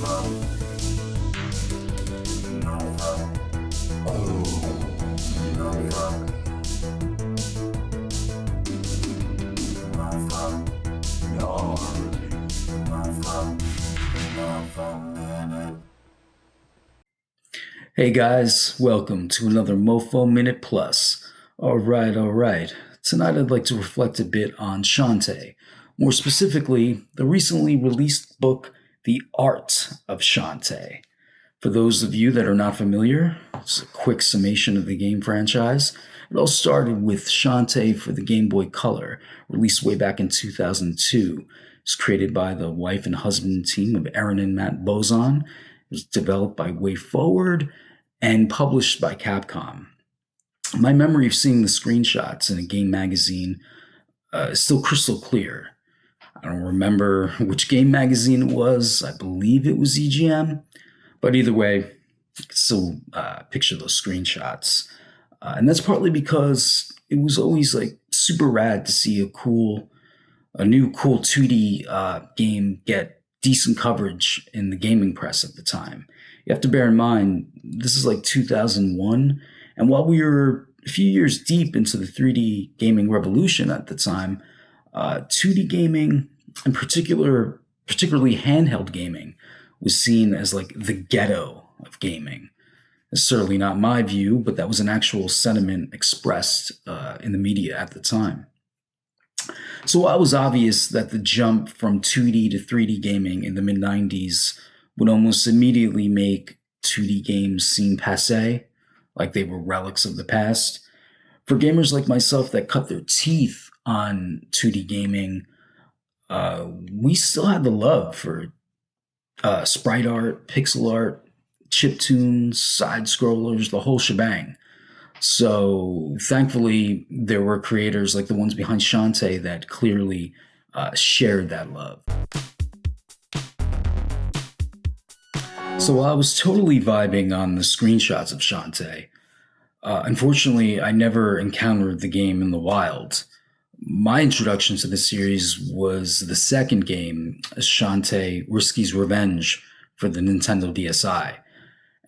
Hey guys, welcome to another MoFo Minute Plus. All right. Tonight I'd like to reflect a bit on Shantae, more specifically, the recently released book, The Art of Shantae. For those of you that are not familiar, it's a quick summation of the game franchise. It all started with Shantae for the Game Boy Color, released way back in 2002. It's created by the wife and husband team of Aaron and Matt Bozon. It was developed by WayForward and published by Capcom. My memory of seeing the screenshots in a game magazine is still crystal clear. I don't remember which game magazine it was. I believe it was EGM. But either way, I can still picture those screenshots. And that's partly because it was always like super rad to see a new cool 2D game get decent coverage in the gaming press at the time. You have to bear in mind, this is like 2001. And while we were a few years deep into the 3D gaming revolution at the time, 2D gaming, in particularly handheld gaming, was seen as like the ghetto of gaming. It's certainly not my view, but that was an actual sentiment expressed in the media at the time. So while it was obvious that the jump from 2D to 3D gaming in the mid 90s would almost immediately make 2D games seem passe, like they were relics of the past, for gamers like myself that cut their teeth on 2D gaming, we still had the love for sprite art, pixel art, chiptunes, side scrollers, the whole shebang. So thankfully, there were creators like the ones behind Shantae that clearly shared that love. So while I was totally vibing on the screenshots of Shantae, unfortunately, I never encountered the game in the wild. My introduction to the series was the second game, Shantae Risky's Revenge, for the Nintendo DSi,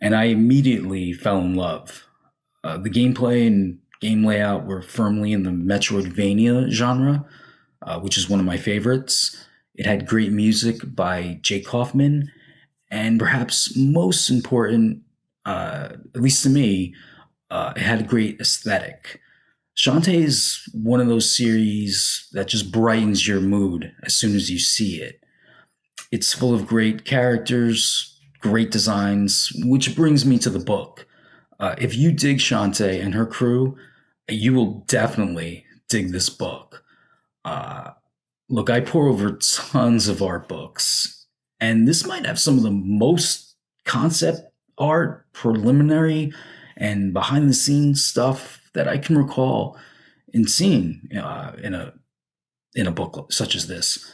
and I immediately fell in love. The gameplay and game layout were firmly in the Metroidvania genre, which is one of my favorites. It had great music by Jake Kaufman, and perhaps most important, at least to me, it had a great aesthetic. Shantae is one of those series that just brightens your mood as soon as you see it. It's full of great characters, great designs, which brings me to the book. If you dig Shantae and her crew, you will definitely dig this book. Look, I pour over tons of art books, and this might have some of the most concept art, preliminary, and behind the scenes stuff that I can recall in seeing in a book such as this.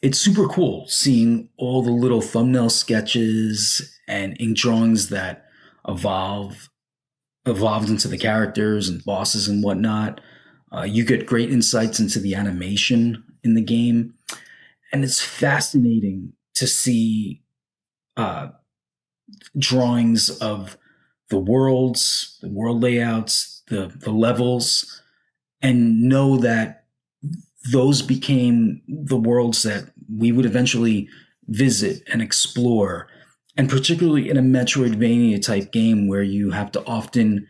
It's super cool seeing all the little thumbnail sketches and ink drawings that evolved into the characters and bosses and whatnot. You get great insights into the animation in the game, and it's fascinating to see drawings of the worlds, the world layouts, the levels, and know that those became the worlds that we would eventually visit and explore. And particularly in a Metroidvania type game where you have to often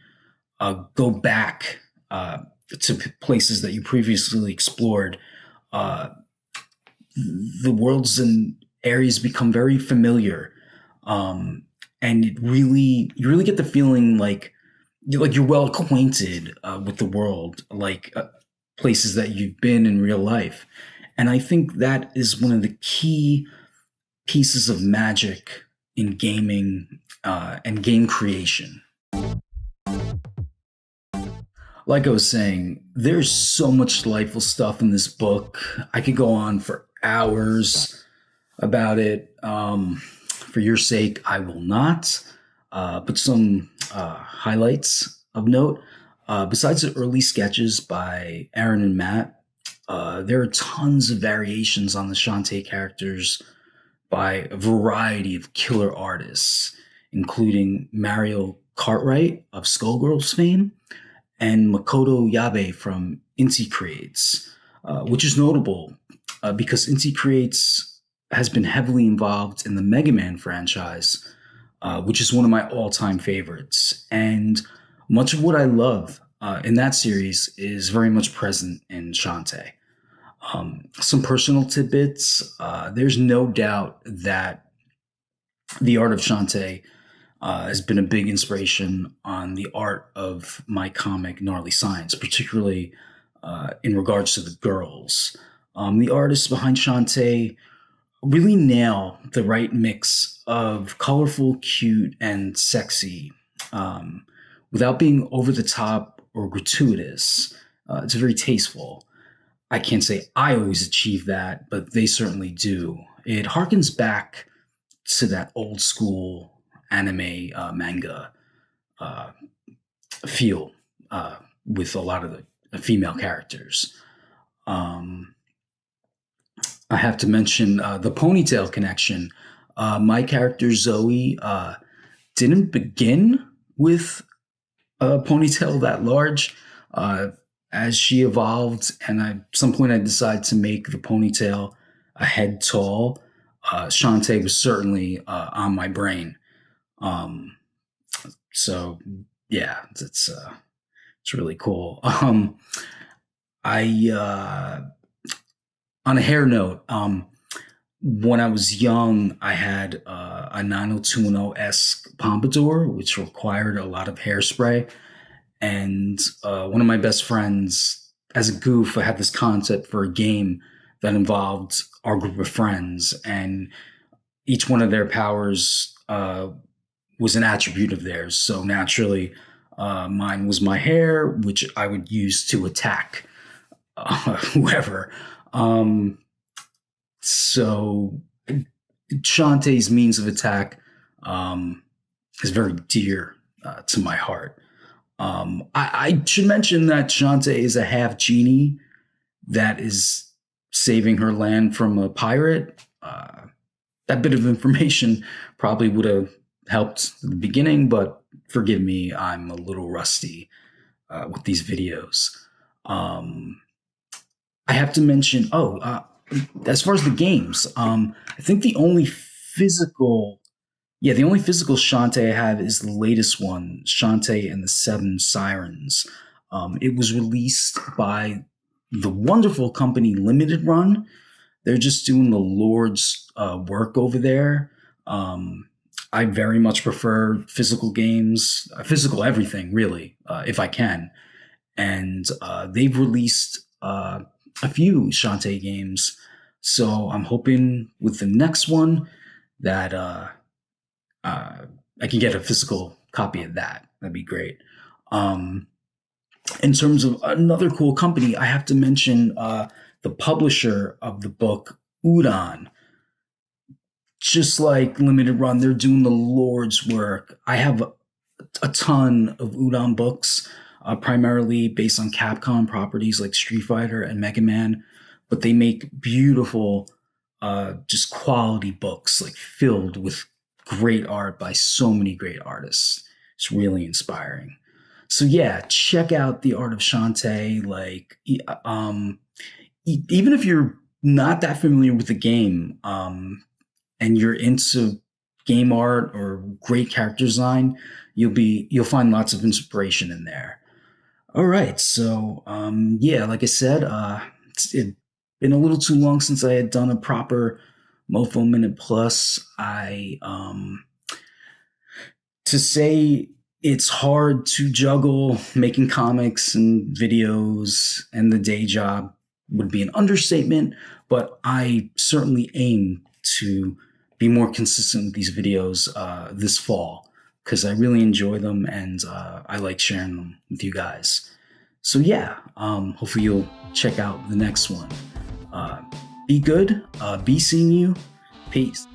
go back to places that you previously explored, the worlds and areas become very familiar. And you really get the feeling like you're well acquainted with the world, like places that you've been in real life. And I think that is one of the key pieces of magic in gaming and game creation. Like I was saying, there's so much delightful stuff in this book. I could go on for hours about it. For your sake, I will not. But some highlights of note. Besides the early sketches by Aaron and Matt, there are tons of variations on the Shantae characters by a variety of killer artists, including Mario Cartwright of Skullgirls fame and Makoto Yabe from Inti Creates, which is notable because Inti Creates has been heavily involved in the Mega Man franchise, which is one of my all-time favorites. And much of what I love in that series is very much present in Shantae. Some personal tidbits. There's no doubt that the art of Shantae has been a big inspiration on the art of my comic Gnarly Science, particularly in regards to the girls. The artists behind Shantae really nail the right mix of colorful, cute, and sexy without being over the top or gratuitous. It's very tasteful. I can't say I always achieve that, but they certainly do. It harkens back to that old school anime manga uh, feel with a lot of the female characters. Um, I have to mention the ponytail connection. My character Zoe didn't begin with a ponytail that large. As she evolved, and at some point I decided to make the ponytail a head tall. Shantae was certainly on my brain. Um, so yeah, it's really cool. I On a hair note, when I was young, I had a 90210-esque pompadour, which required a lot of hairspray. And one of my best friends, as a goof, I had this concept for a game that involved our group of friends, and each one of their powers was an attribute of theirs. So naturally, mine was my hair, which I would use to attack whoever. So Shantae's means of attack is very dear to my heart. I should mention that Shantae is a half genie that is saving her land from a pirate. That bit of information probably would have helped at the beginning, but forgive me, I'm a little rusty with these videos. I have to mention, as far as the games, I think the only physical Shantae I have is the latest one, Shantae and the Seven Sirens. It was released by the wonderful company Limited Run. They're just doing the Lord's work over there. I very much prefer physical games, physical everything, really, if I can. And they've released a few Shantae games. So I'm hoping with the next one that I can get a physical copy of that. That'd be great. In terms of another cool company, I have to mention the publisher of the book, Udon. Just like Limited Run, they're doing the Lord's work. I have a ton of Udon books, primarily based on Capcom properties like Street Fighter and Mega Man, but they make beautiful, just quality books, like filled with great art by so many great artists. It's really inspiring. So yeah, check out the Art of Shantae. Like, even if you're not that familiar with the game, and you're into game art or great character design, you'll find lots of inspiration in there. All right, so yeah, like I said, it's been a little too long since I had done a proper MoFo Minute Plus. To say it's hard to juggle making comics and videos and the day job would be an understatement, but I certainly aim to be more consistent with these videos this fall because I really enjoy them and I like sharing them with you guys. So yeah, hopefully you'll check out the next one. Be good. Be seeing you. Peace.